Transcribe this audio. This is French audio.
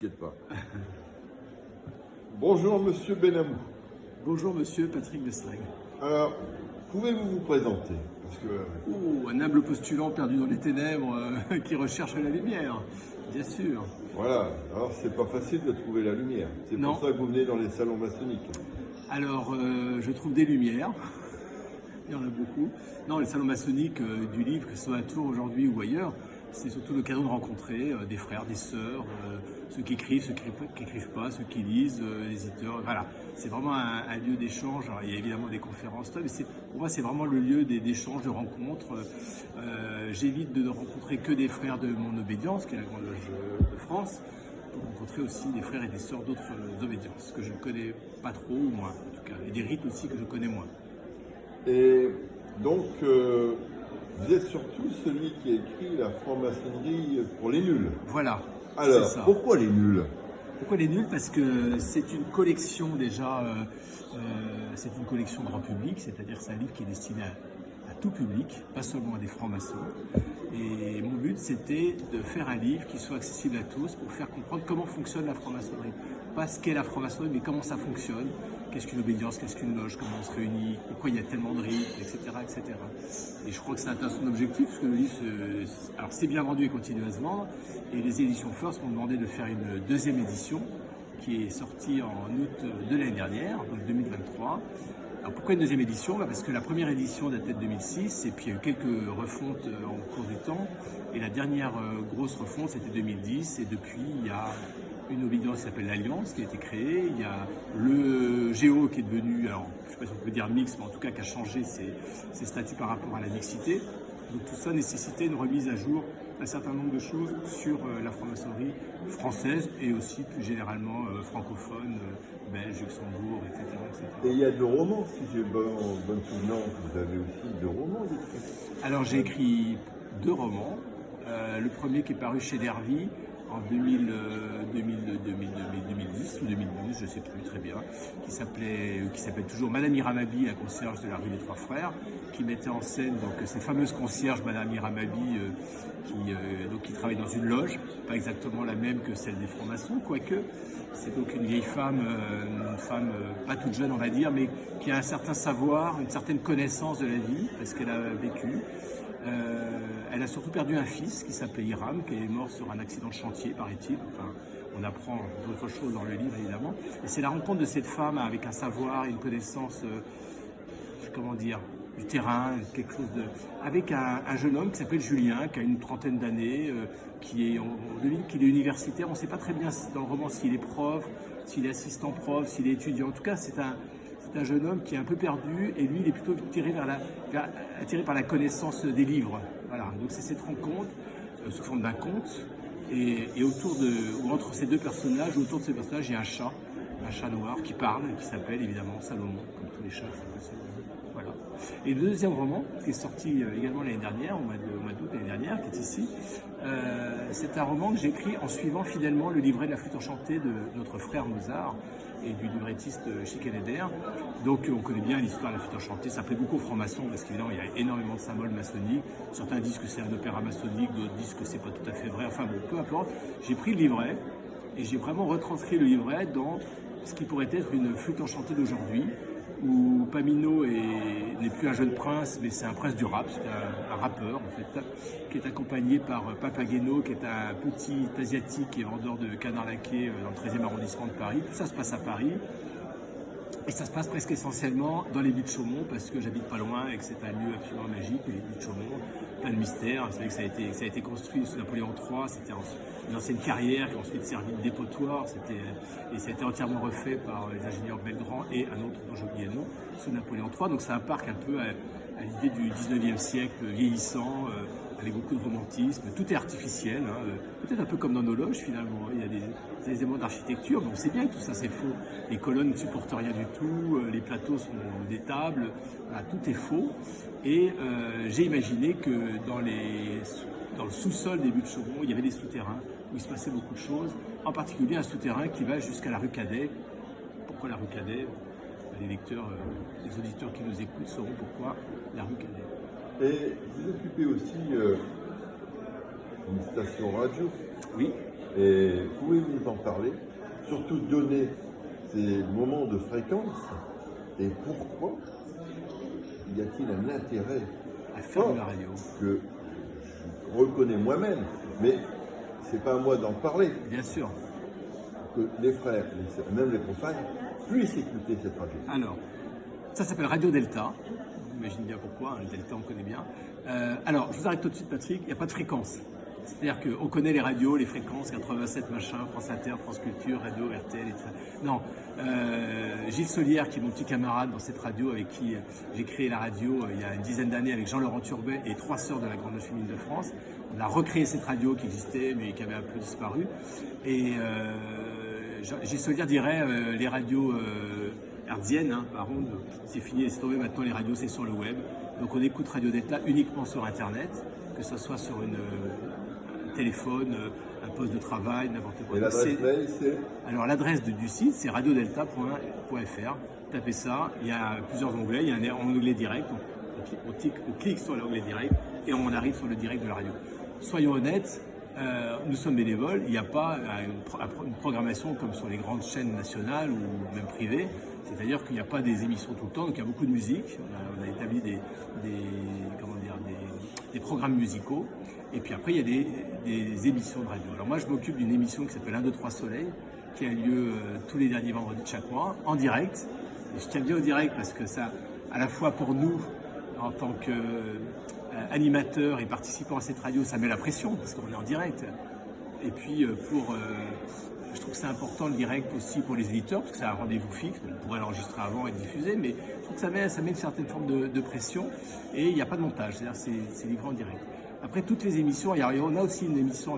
T'inquiète pas. Bonjour Monsieur Benamou. Bonjour Monsieur Patrick Destring. Alors, pouvez-vous vous présenter? Parce que, Un humble postulant perdu dans les ténèbres qui recherche la lumière, bien sûr. voilà, alors c'est pas facile de trouver la lumière. C'est Non. pour ça que vous venez dans les salons maçonniques. Alors, je trouve des lumières. Il y en a beaucoup. Non, les salons maçonniques du livre, que ce soit à Tours aujourd'hui ou ailleurs, c'est surtout l'occasion de rencontrer des frères, des sœurs, ceux qui écrivent, ceux qui écrivent pas, ceux qui lisent, les éditeurs. Voilà, c'est vraiment un lieu d'échange. Alors, il y a évidemment des conférences, mais pour moi, c'est vraiment le lieu d'échange, de rencontres. J'évite de ne rencontrer que des frères de mon obédience, qui est la Grande Loge de France, pour rencontrer aussi des frères et des sœurs d'autres obédiences, que je ne connais pas trop ou moins, en tout cas, et des rites aussi que je connais moins. Et donc, vous êtes surtout celui qui a écrit la franc-maçonnerie pour les nuls. Voilà. Alors, c'est ça. pourquoi les nuls? Pourquoi les nuls? Parce que c'est une collection déjà, c'est une collection grand public, c'est-à-dire c'est un livre qui est destiné à tout public, pas seulement à des francs-maçons. Et mon but, c'était de faire un livre qui soit accessible à tous pour faire comprendre comment fonctionne la franc-maçonnerie. Pas ce qu'est la franc-maçonnerie, mais comment ça fonctionne. Qu'est-ce qu'une obédience, qu'est-ce qu'une loge, comment on se réunit, pourquoi il y a tellement de rites, etc., etc. Et je crois que ça atteint son objectif, parce que le livre, alors c'est bien vendu et continue à se vendre. Et les éditions First m'ont demandé de faire une deuxième édition, qui est sortie en août de l'année dernière, donc 2023. Alors pourquoi une deuxième édition? Parce que la première édition datait de 2006, et puis il y a eu quelques refontes en cours du temps. Et la dernière grosse refonte, c'était 2010, et depuis, il y a une obédience qui s'appelle l'Alliance qui a été créée. Il y a le Géo qui est devenu, alors je ne sais pas si on peut dire mix, mais en tout cas qui a changé ses statuts par rapport à la mixité. Donc tout ça nécessitait une remise à jour d'un certain nombre de choses sur la franc-maçonnerie française et aussi plus généralement francophone, belge, Luxembourg, etc., etc. Et il y a 2 romans, si j'ai bonne souvenance. Vous avez aussi 2 romans d'écrits. Alors j'ai écrit 2 romans. Le premier qui est paru chez Dervy en 2010 ou 2012, je ne sais plus très bien, qui s'appelle toujours Madame Iramabi, la concierge de la rue des Trois Frères, qui mettait en scène donc cette fameuse concierge Madame Iramabi qui travaille dans une loge, pas exactement la même que celle des francs-maçons, quoique c'est donc une vieille femme, pas toute jeune on va dire, mais qui a un certain savoir, une certaine connaissance de la vie, parce qu'elle a vécu. Elle a surtout perdu un fils qui s'appelait Hiram, qui est mort sur un accident de chantier, paraît-il. Enfin, on apprend d'autres choses dans le livre, évidemment. Et c'est la rencontre de cette femme avec un savoir et une connaissance, du terrain, quelque chose de... avec un jeune homme qui s'appelle Julien, qui a une trentaine d'années, on devine qu'il est universitaire. On ne sait pas très bien dans le roman s'il est prof, s'il est assistant prof, s'il est étudiant. En tout cas, c'est un jeune homme qui est un peu perdu et lui il est plutôt attiré par la connaissance des livres. Voilà, donc c'est cette rencontre sous forme d'un conte et entre ces deux personnages, autour de ces personnages, il y a un chat noir qui parle, qui s'appelle évidemment Salomon, comme tous les chats s'appellent Salomon. Voilà. Et le deuxième roman, qui est sorti également l'année dernière, au mois d'août l'année dernière, qui est ici, c'est un roman que j'ai écrit en suivant fidèlement le livret de la flûte enchantée de notre frère Mozart et du librettiste Schikaneder. Donc on connaît bien l'histoire de la flûte enchantée, ça plaît beaucoup aux francs-maçons parce qu'évidemment il y a énormément de symboles maçonniques. Certains disent que c'est un opéra maçonnique, d'autres disent que c'est pas tout à fait vrai. Enfin bon, peu importe. J'ai pris le livret et j'ai vraiment retranscrit le livret dans ce qui pourrait être une flûte enchantée d'aujourd'hui, où Paminot n'est plus un jeune prince, mais c'est un prince du rap, c'est un rappeur en fait, qui est accompagné par Papageno, qui est un petit asiatique qui est vendeur de canards laqués dans le 13e arrondissement de Paris. Tout ça se passe à Paris. Et ça se passe presque essentiellement dans les Buttes de Chaumont, parce que j'habite pas loin et que c'est un lieu absolument magique, les Buttes de Chaumont, plein de mystères. Vous savez que ça a été construit sous Napoléon III, c'était une ancienne carrière qui a ensuite servi de dépotoir, et ça a été entièrement refait par les ingénieurs Belgrand et un autre dont j'ai oublié le nom, sous Napoléon III. Donc c'est un parc un peu à l'idée du 19e siècle, vieillissant, avec beaucoup de romantisme. Tout est artificiel, peut-être un peu comme dans nos loges finalement. Il y a des éléments d'architecture, mais on sait bien que tout ça c'est faux. Les colonnes ne supportent rien du tout, les plateaux sont des tables, voilà, tout est faux. Et j'ai imaginé que dans le sous-sol des Buttes de Chaumont, il y avait des souterrains où il se passait beaucoup de choses, en particulier un souterrain qui va jusqu'à la rue Cadet. Pourquoi la rue Cadet? Les lecteurs, les auditeurs qui nous écoutent sauront pourquoi la rue Cadet. Et vous occupez aussi une station radio. Oui. Et pouvez-vous nous en parler? Surtout donner ces moments de fréquence. Et pourquoi y a-t-il un intérêt À faire fort de la radio. que je reconnais moi-même, mais c'est pas à moi d'en parler, Bien sûr. que les frères, même les profanes, puissent écouter cette radio. Alors, ça s'appelle Radio Delta. Vous imaginez bien pourquoi, hein, Delta on connaît bien. Alors, je vous arrête tout de suite Patrick, il n'y a pas de fréquence. C'est-à-dire qu'on connaît les radios, les fréquences, 87 machin, France Inter, France Culture, Radio, RTL, etc. Non, Gilles Solière, qui est mon petit camarade dans cette radio, avec qui j'ai créé la radio il y a une dizaine d'années avec Jean-Laurent Turbet et 3 sœurs de la Grande Loge féminine de France. On a recréé cette radio qui existait mais qui avait un peu disparu. Et Gilles Solière dirait les radios hertziennes, hein, par contre, c'est fini, c'est tombé maintenant, les radios c'est sur le web. Donc on écoute Radio Delta uniquement sur Internet, que ce soit sur un téléphone, un poste de travail, n'importe quoi. Et l'adresse mail, c'est? Alors l'adresse du site, c'est radiodelta.fr. Tapez ça, il y a plusieurs onglets, il y a un onglet direct, on clique sur l'onglet direct et on arrive sur le direct de la radio. Soyons honnêtes, nous sommes bénévoles, il n'y a pas une programmation comme sur les grandes chaînes nationales ou même privées, c'est-à-dire qu'il n'y a pas des émissions tout le temps, donc il y a beaucoup de musique, on a établi des programmes musicaux, et puis après il y a des émissions de radio. Alors moi je m'occupe d'une émission qui s'appelle 1, 2, 3 Soleil, qui a lieu tous les derniers vendredis de chaque mois, en direct, et je tiens bien au direct parce que ça, à la fois pour nous, en tant qu'animateurs et participants à cette radio, ça met la pression parce qu'on est en direct. Et puis je trouve que c'est important le direct aussi pour les éditeurs parce que c'est un rendez-vous fixe. On pourrait l'enregistrer avant et le diffuser, mais je trouve que ça met une certaine forme de pression et il n'y a pas de montage, c'est-à-dire c'est livré en direct. Après toutes les émissions, on a aussi une émission